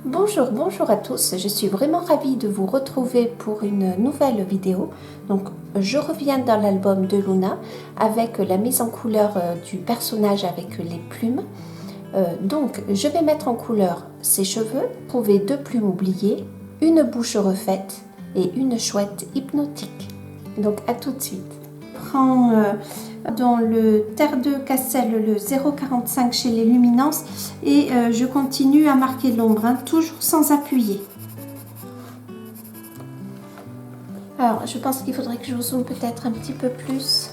Bonjour, bonjour à tous, je suis vraiment ravie de vous retrouver pour une nouvelle vidéo. Donc je reviens dans l'album de Luna avec la mise en couleur du personnage avec les plumes. Donc je vais mettre en couleur ses cheveux, trouver 2 plumes oubliées, une bouche refaite et une chouette hypnotique. Donc à tout de suite. Je prends dans le Terre de Cassel le 0,45 chez les Luminances et je continue à marquer l'ombre, toujours sans appuyer. Alors je pense qu'il faudrait que je zoome peut-être un petit peu plus.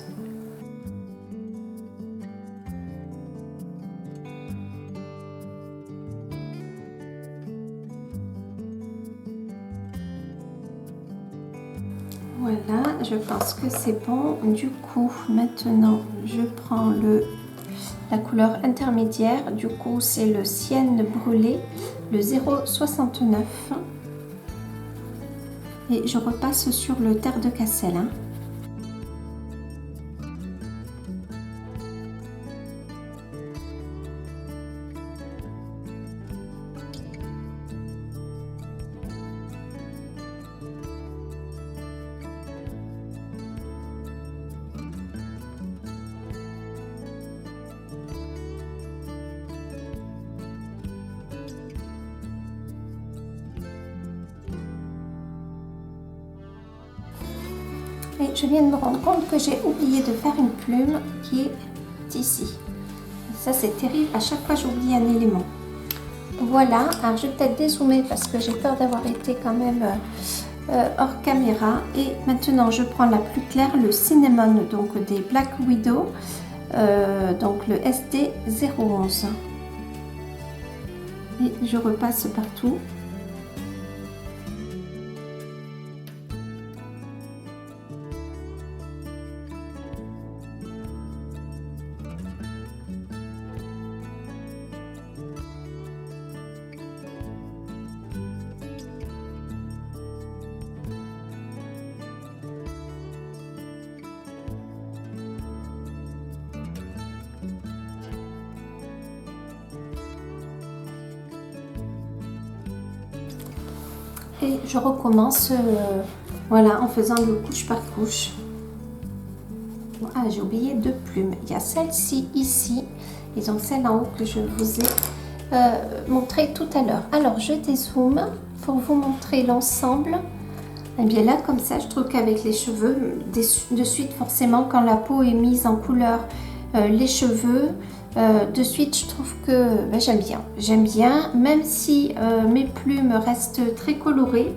Voilà, je pense que c'est bon. Du coup, maintenant, je prends la couleur intermédiaire. Du coup, c'est le Sienne brûlé, le 0,69. Et je repasse sur le Terre de Cassel. Et je viens de me rendre compte que j'ai oublié de faire une plume qui est ici. Ça c'est terrible, à chaque fois j'oublie un élément. Voilà, alors je vais peut-être dézoomer parce que j'ai peur d'avoir été quand même hors caméra. Et maintenant je prends la plus claire, le Cinnamon, donc des Black Widow, donc le SD 011. Et je repasse partout. Et je recommence voilà, en faisant le couche par couche. Ah, j'ai oublié 2 plumes. Il y a celle-ci ici et donc celle en haut que je vous ai montré tout à l'heure. Alors je dézoome pour vous montrer l'ensemble. Et bien là, comme ça, je trouve qu'avec les cheveux, de suite forcément, quand la peau est mise en couleur, les cheveux, de suite je trouve que ben, j'aime bien, même si mes plumes restent très colorées.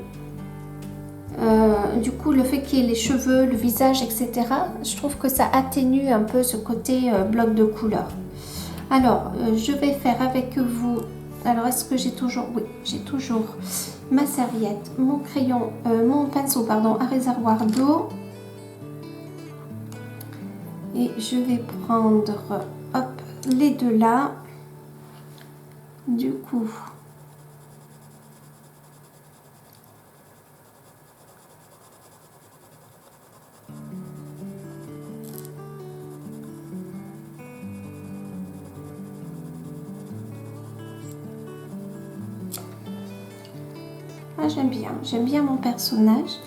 Du coup le fait qu'il y ait les cheveux, le visage, etc., je trouve que ça atténue un peu ce côté bloc de couleur. Alors je vais faire avec vous, alors est-ce que j'ai toujours, oui j'ai toujours ma serviette, mon crayon, mon pinceau pardon, à réservoir d'eau. Et je vais prendre hop, les deux là. Du coup, ah, j'aime bien mon personnage.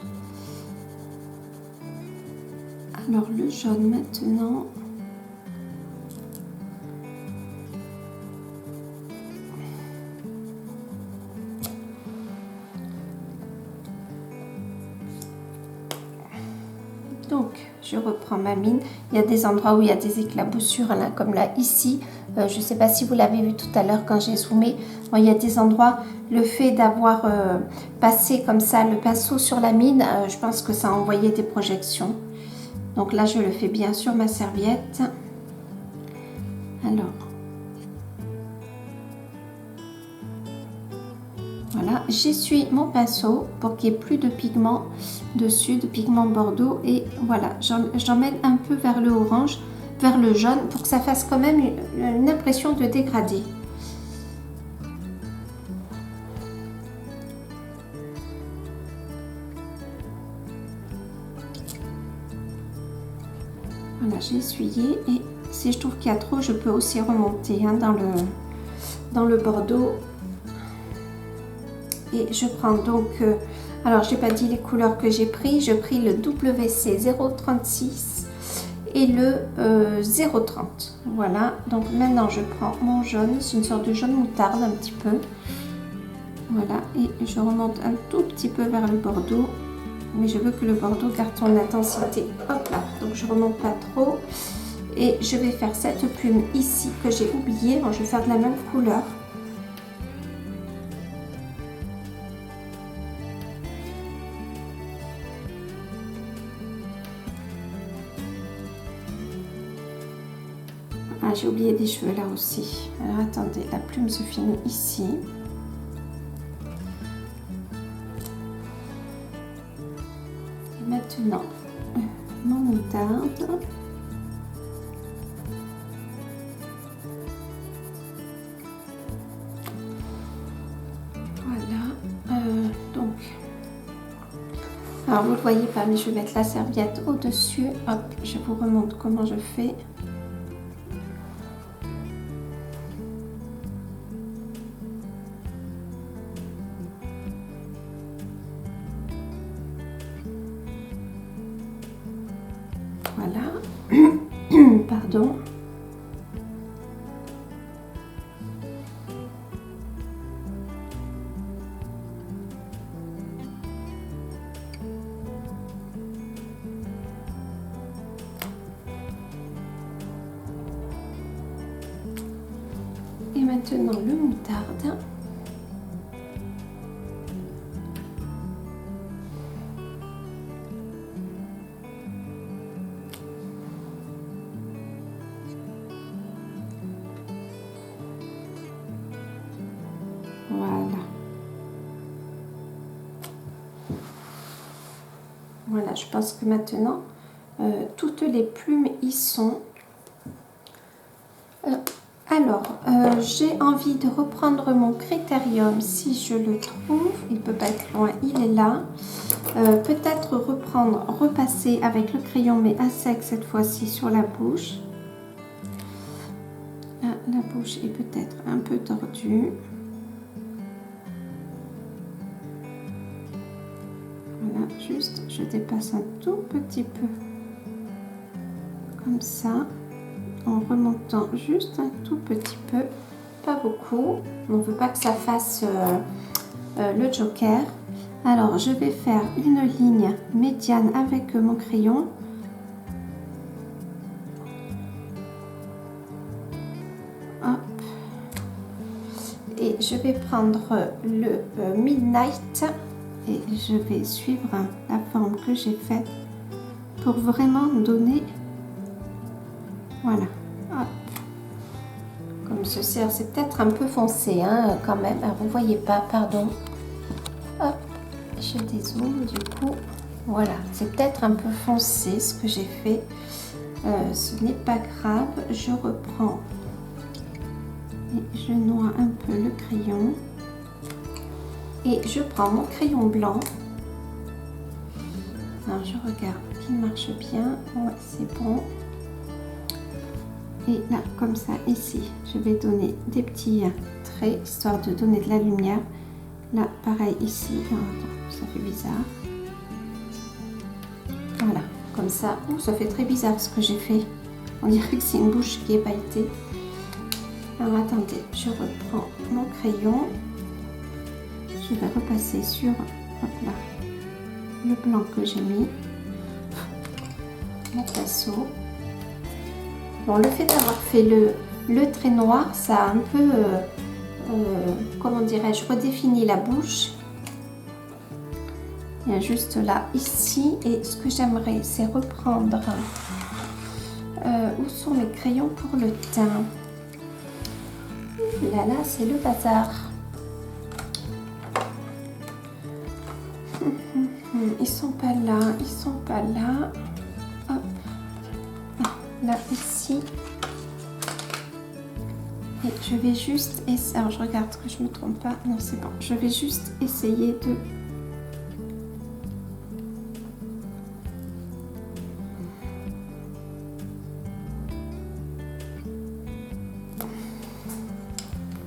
Alors le jaune maintenant. Donc, je reprends ma mine. Il y a des endroits où il y a des éclaboussures, là, comme là, ici. Je ne sais pas si vous l'avez vu tout à l'heure quand j'ai zoomé. Bon, il y a des endroits, le fait d'avoir passé comme ça le pinceau sur la mine, je pense que ça a envoyé des projections. Donc là, je le fais bien sur ma serviette. Alors, voilà, j'essuie mon pinceau pour qu'il n'y ait plus de pigment dessus, de pigment bordeaux. Et voilà, j'emmène un peu vers le orange, vers le jaune, pour que ça fasse quand même une impression de dégradé. Voilà, j'ai essuyé et si je trouve qu'il y a trop, je peux aussi remonter dans le bordeaux. Et je prends donc, alors je n'ai pas dit les couleurs que j'ai pris. J'ai pris le WC 036 et le 030. Voilà, donc maintenant je prends mon jaune. C'est une sorte de jaune moutarde un petit peu. Voilà, et je remonte un tout petit peu vers le bordeaux. Mais je veux que le bordeaux garde son intensité. Hop là, donc je remonte pas trop. Et je vais faire cette plume ici que j'ai oubliée. Bon, je vais faire de la même couleur. Ah, j'ai oublié des cheveux là aussi. Alors attendez, la plume se finit ici. Et maintenant, mon moutarde. Voilà. Donc, alors vous ne le voyez pas, mais je vais mettre la serviette au-dessus. Hop, je vous remontre comment je fais. Voilà. Pardon. Et maintenant le moutarde. Voilà. Voilà, je pense que maintenant, toutes les plumes y sont. Alors, j'ai envie de reprendre mon critérium si je le trouve. Il ne peut pas être loin, il est là. Peut-être repasser avec le crayon, mais à sec cette fois-ci sur la bouche. Là, la bouche est peut-être un peu tordue. Voilà, juste, je dépasse un tout petit peu. Comme ça. En remontant juste un tout petit peu, pas beaucoup. On ne veut pas que ça fasse le joker. Alors, je vais faire une ligne médiane avec mon crayon. Hop. Et je vais prendre le Midnight et je vais suivre la forme que j'ai faite pour vraiment donner. Voilà. Hop. Comme ceci, c'est peut-être un peu foncé hein, quand même. Alors, vous voyez pas, pardon. Hop, je dézoome du coup. Voilà, c'est peut-être un peu foncé ce que j'ai fait. Ce n'est pas grave. Je reprends et je noie un peu le crayon. Et je prends mon crayon blanc. Alors, je regarde qu'il marche bien. Ouais, c'est bon. Et là, comme ça, ici, je vais donner des petits traits, histoire de donner de la lumière. Là, pareil, ici. Oh, attends, ça fait bizarre. Voilà, comme ça. Oh, ça fait très bizarre ce que j'ai fait. On dirait que c'est une bouche qui est pailletée. Alors, attendez, je reprends mon crayon. Je vais repasser sur, hop là, le blanc que j'ai mis. Mon pinceau. Bon, le fait d'avoir fait le trait noir, ça a un peu, comment dirais-je, redéfini la bouche. Il y a juste là, ici. Et ce que j'aimerais, c'est reprendre... où sont mes crayons pour le teint? Là, là, c'est le bazar. Ils sont pas là, ils sont pas là. Hop. Ah, là, ici. Et je vais juste essayer. Alors, je regarde que je me trompe pas. Non, c'est bon. Je vais juste essayer de...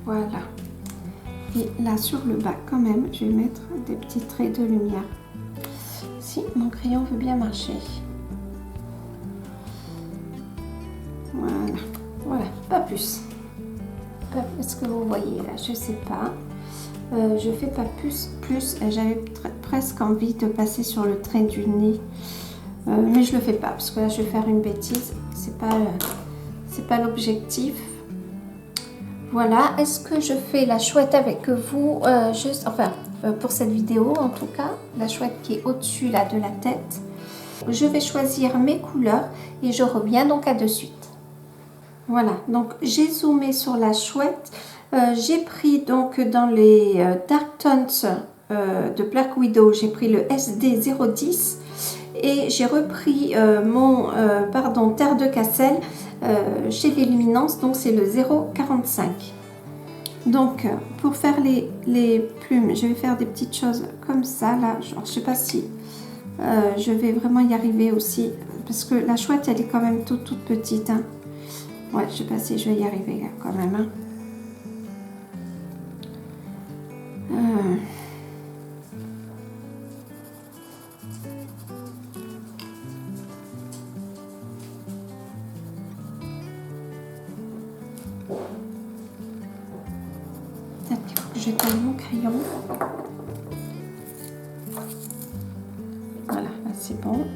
Voilà. Et là sur le bas quand même, je vais mettre des petits traits de lumière. Si mon crayon veut bien marcher. Voilà, voilà, pas plus. Est-ce que vous voyez là? Je sais pas. Je fais pas plus. J'avais presque envie de passer sur le trait du nez. Mais je le fais pas parce que là je vais faire une bêtise. C'est pas l'objectif. Voilà. Est-ce que je fais la chouette avec vous juste, enfin pour cette vidéo en tout cas, la chouette qui est au-dessus là de la tête. Je vais choisir mes couleurs et je reviens donc à de suite. Voilà, donc j'ai zoomé sur la chouette. J'ai pris donc dans les Dark Tones de Black Widow, j'ai pris le SD010 et j'ai repris mon Terre de Cassel chez l'Illuminance, donc c'est le 045. Donc pour faire les plumes, je vais faire des petites choses comme ça là. Genre, je sais pas si je vais vraiment y arriver aussi parce que la chouette elle est quand même toute petite. Hein. Ouais, je sais pas si je vais y arriver là, quand même. Hein. Peut-être qu'il faut que je taille mon crayon. Voilà, là c'est bon.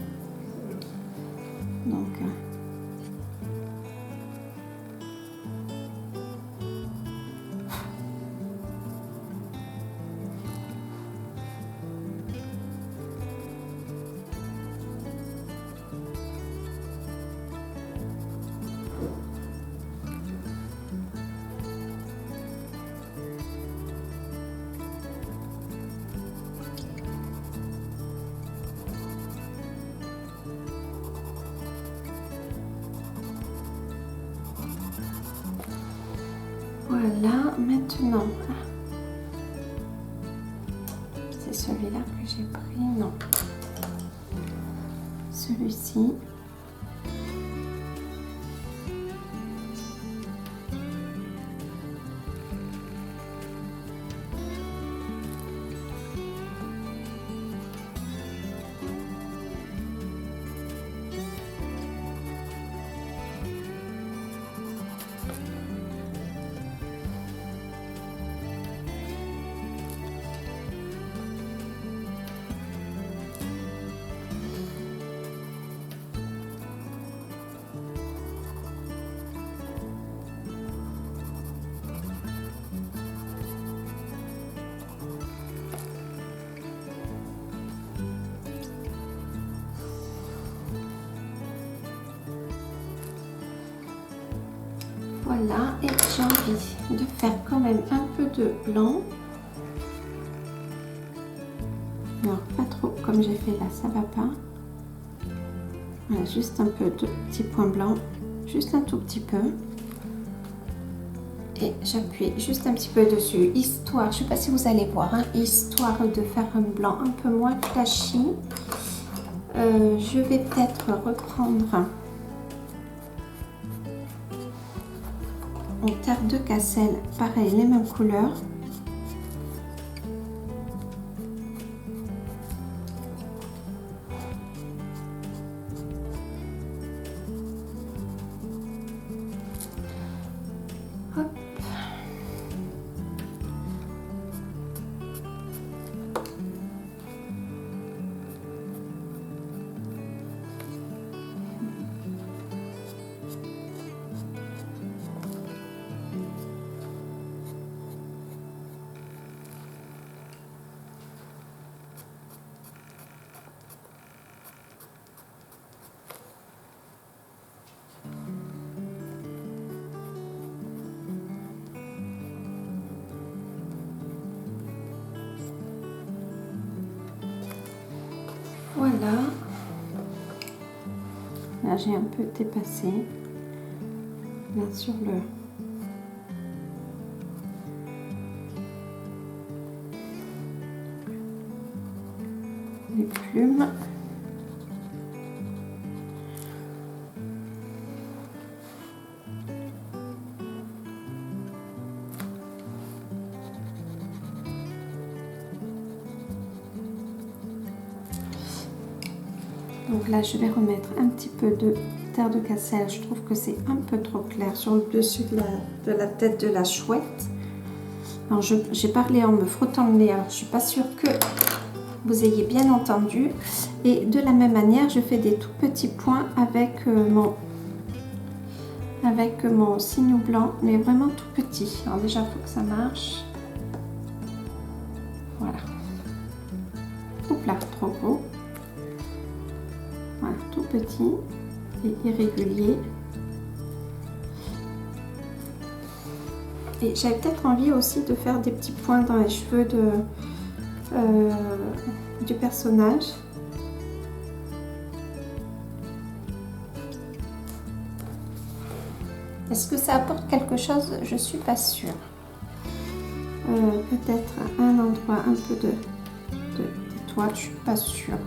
Donc... Voilà, maintenant, c'est celui-là que j'ai pris, non, celui-ci. Voilà, et j'ai envie de faire quand même un peu de blanc. Alors, pas trop, comme j'ai fait là, ça va pas. Voilà, juste un peu de petits points blancs, juste un tout petit peu. Et j'appuie juste un petit peu dessus, histoire, je sais pas si vous allez voir, hein, histoire de faire un blanc un peu moins flashy. Je vais peut-être reprendre en Terre de Cassel, pareil, les mêmes couleurs. Hop. Voilà. Là, j'ai un peu dépassé. Là, sur les plumes. Donc là, je vais remettre un petit peu de terre de Cassel. Je trouve que c'est un peu trop clair sur le dessus de la tête de la chouette. Alors, j'ai parlé en me frottant le nez. Alors, je suis pas sûre que vous ayez bien entendu. Et de la même manière, je fais des tout petits points avec mon signe blanc, mais vraiment tout petit. Alors déjà, il faut que ça marche. Voilà. Oups là, trop beau. Voilà, tout petit et irrégulier. Et j'avais peut-être envie aussi de faire des petits points dans les cheveux du personnage. Est-ce que ça apporte quelque chose? Je suis pas sûre. Peut-être un endroit un peu d'étoile, je suis pas sûre.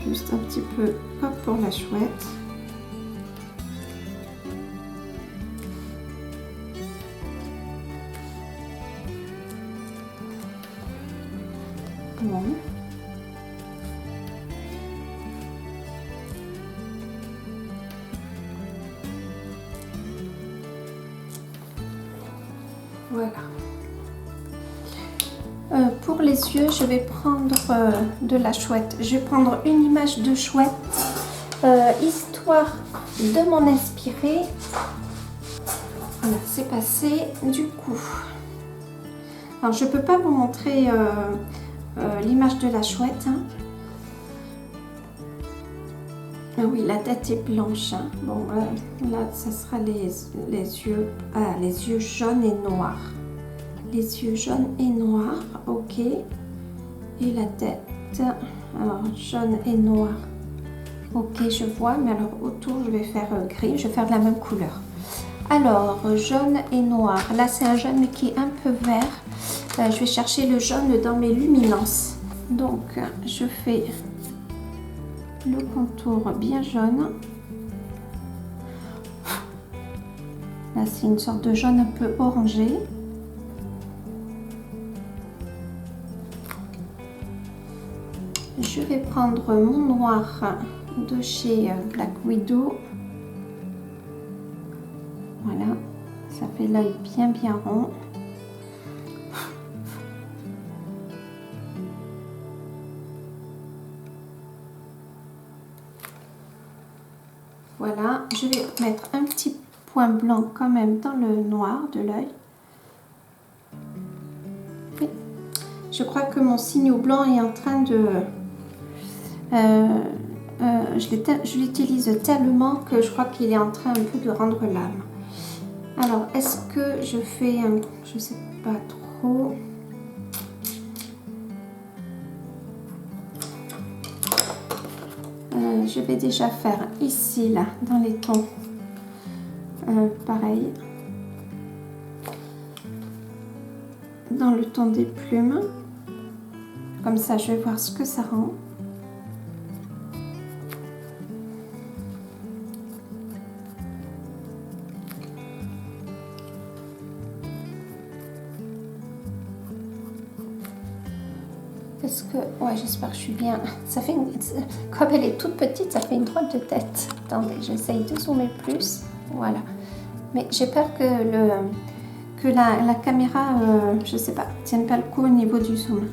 Juste un petit peu, hop, pour la chouette. Bon. Voilà. Pour les yeux, je vais prendre de la chouette. Je vais prendre une image de chouette, histoire de m'en inspirer. Voilà, c'est passé du coup. Alors, je ne peux pas vous montrer l'image de la chouette. Hein. Ah oui, la tête est blanche. Hein. Bon, là, ça sera les yeux jaunes et noirs. Les yeux jaunes et noirs, ok. Et la tête, alors jaune et noir. Ok, je vois, mais alors autour, je vais faire gris. Je vais faire de la même couleur. Alors, jaune et noir. Là, c'est un jaune qui est un peu vert. Je vais chercher le jaune dans mes luminances. Donc, je fais le contour bien jaune. Là, c'est une sorte de jaune un peu orangé. Je vais prendre mon noir de chez Black Widow. Voilà, ça fait l'œil bien rond. Voilà, je vais mettre un petit point blanc quand même dans le noir de l'œil. Je crois que mon signe blanc est en train de... je l'utilise tellement que je crois qu'il est en train un peu de rendre l'âme. Alors, est-ce que je fais un... Je sais pas trop... je vais déjà faire ici, là, dans les tons. Pareil. Dans le ton des plumes. Comme ça, je vais voir ce que ça rend. Est-ce que... Ouais, j'espère que je suis bien. Ça fait une... Comme elle est toute petite, ça fait une drôle de tête. Attendez, j'essaye de zoomer plus. Voilà. Mais j'ai peur que la caméra, je sais pas, tienne pas le coup au niveau du zoom.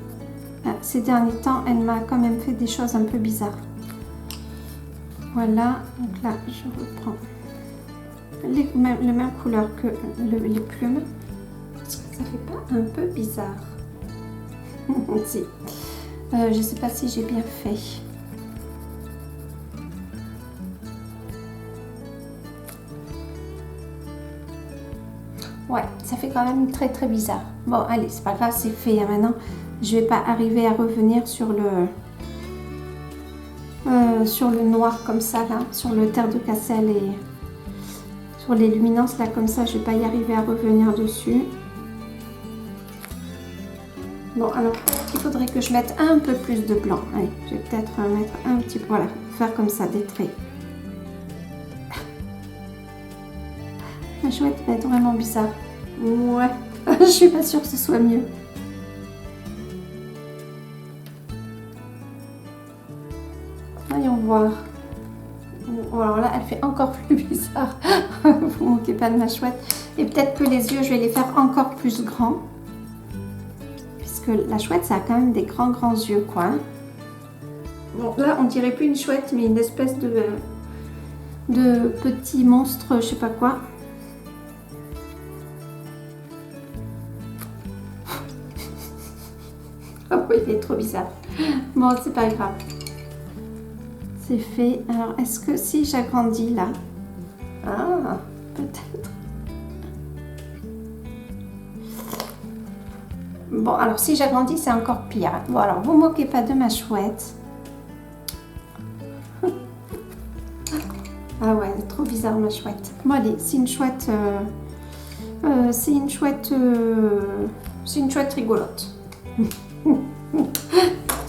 Ces derniers temps, elle m'a quand même fait des choses un peu bizarres. Voilà, donc là, je reprends la même couleur que les plumes. Est-ce que ça fait pas un peu bizarre? Si. Je sais pas si j'ai bien fait. Ouais, ça fait quand même très bizarre. Bon, allez, c'est pas grave, c'est fait. Hein, maintenant, je vais pas arriver à revenir sur le noir comme ça, là, sur le terre de Cassel et sur les luminances, là, comme ça, je vais pas y arriver à revenir dessus. Bon, alors, il faudrait que je mette un peu plus de blanc. Allez, je vais peut-être mettre un petit peu, voilà, faire comme ça, des traits. La chouette va être vraiment bizarre. Ouais, je suis pas sûre que ce soit mieux. Voyons voir. Oh, alors là, elle fait encore plus bizarre. Vous vous moquez pas de ma chouette. Et peut-être que les yeux, je vais les faire encore plus grands. Puisque la chouette, ça a quand même des grands yeux, quoi. Bon, là, on dirait plus une chouette, mais une espèce de petit monstre, je sais pas quoi. Oh oui, il est trop bizarre. Bon, c'est pas grave. C'est fait. Alors, est-ce que si j'agrandis là... Ah, peut-être. Bon, alors si j'agrandis, c'est encore pire. Bon, alors, vous moquez pas de ma chouette. Ah ouais, elle est trop bizarre, ma chouette. Bon, allez, c'est une chouette... c'est une chouette rigolote.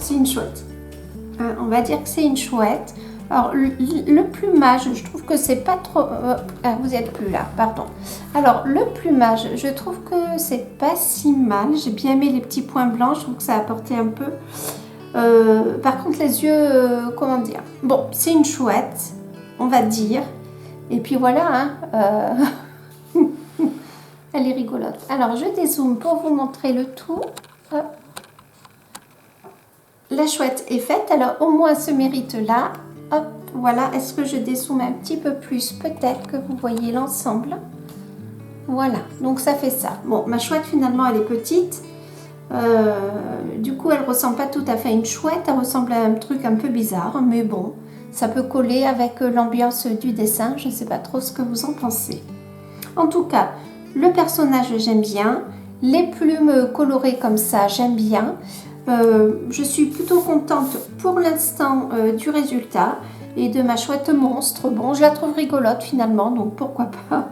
C'est une chouette. On va dire que c'est une chouette. Alors, le plumage, je trouve que c'est pas trop... vous êtes plus là, pardon. Alors, le plumage, je trouve que c'est pas si mal. J'ai bien aimé les petits points blancs. Je trouve que ça a apporté un peu. Par contre, les yeux, comment dire? Bon, c'est une chouette, on va dire. Et puis voilà, hein. Elle est rigolote. Alors, je dézoome pour vous montrer le tout. Hop. La chouette est faite. Alors, au moins, ce mérite-là. Hop, voilà. Est-ce que je dézoome un petit peu plus? Peut-être que vous voyez l'ensemble. Voilà, donc ça fait ça. Bon, ma chouette, finalement, elle est petite. Du coup, elle ressemble pas tout à fait à une chouette. Elle ressemble à un truc un peu bizarre. Mais bon, ça peut coller avec l'ambiance du dessin. Je ne sais pas trop ce que vous en pensez. En tout cas, le personnage, j'aime bien. Les plumes colorées comme ça, j'aime bien. Je suis plutôt contente pour l'instant du résultat et de ma chouette monstre. Bon, je la trouve rigolote finalement, donc pourquoi pas.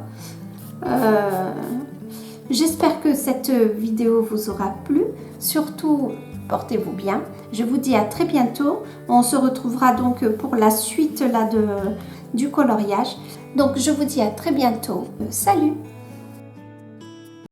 J'espère que cette vidéo vous aura plu. Surtout, portez-vous bien. Je vous dis à très bientôt. On se retrouvera donc pour la suite là, du coloriage. Donc, je vous dis à très bientôt. Salut!